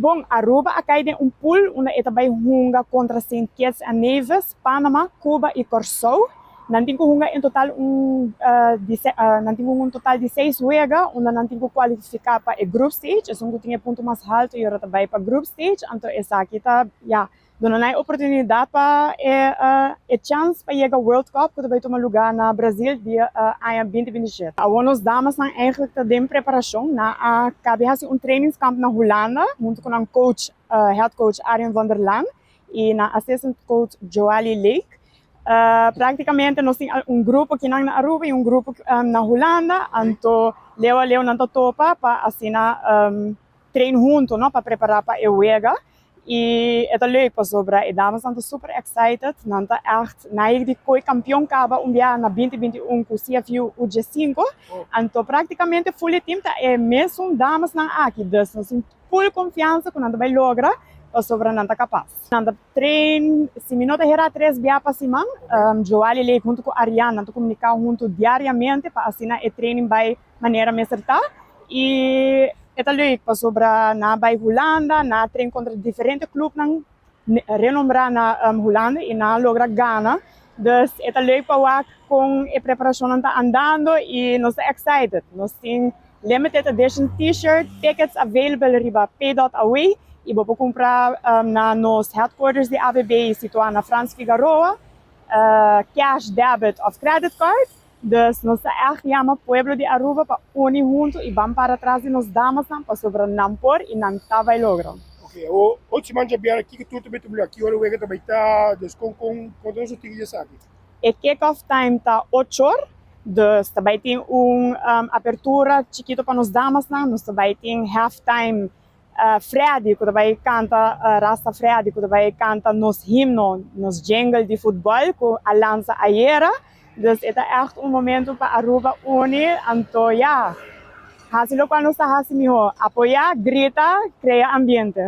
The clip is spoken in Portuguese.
Bom, Aruba acai tem pool onde é também hunga contra Saint Kitts and Nevis, Panama, Cuba e Curaçao. Nós temos hunga em total um total de 6 juegos, onde nós temos que qualificar para o group stage. É um tinha ponto mais alto e agora também para group stage. Então essa aqui tá, dando a oportunidade para chance para chegar ao World Cup, que também toma lugar na Brasil dia 2027. As damas são eigenlijk de preparação na cabe um trainingskamp na Holanda, junto com o coach, head coach Arjen van der Laan e na assistant coach Joali Lake. Praticamente nós temos grupo aqui na Aruba e grupo na Holanda, então leu na topa para assinar treino junto, não, para preparar para o WEGA. E é leuk para sobra, e dames são super excited, não tá echt, na de coi campeão acaba dia na 2021 com o CFU UG5, então praticamente full team tá mesmo damas na aqui, dus nós temos full confiança que não vai lograr. Para sobra não está capaz. Nanda trein, se minuto era 3 dias para cima, Joali Lake junto com a Ariana, tu comunicar junto diariamente para assinar o treino by maneira me acertar. E é leuk para sobra na by Holanda, na trein contra diferentes clubes renombrar na Holanda e na logra Ghana. Dus é leuk para com a preparação não está andando e nós estamos excited. Nós temos limited edition t-shirt, tickets available riba pay.away. E vou comprar na nos headquarters de ABB situado na Frans Figueroa, cash, debit of credit card. Dus nós echt chama pueblo de Aruba para unir junto e vamos para trás de nos damas para sobre nampor e não tá vai lograr. Ok, hoje manja bem aqui que tudo também tu aqui olha o que também tá dus com todos os tigres aqui. E kick-off time tá 8 horas. Dus também tem apertura chiquito para nos damas, nós também tem half time. Freddy, que também canta Rasta Freddy, que também canta nos himno, nos jingle de futebol, com a lança aérea. Dus é echt momento para Aruba unir, então hasilo quando está hasilo, apoiar, grita, cria ambiente.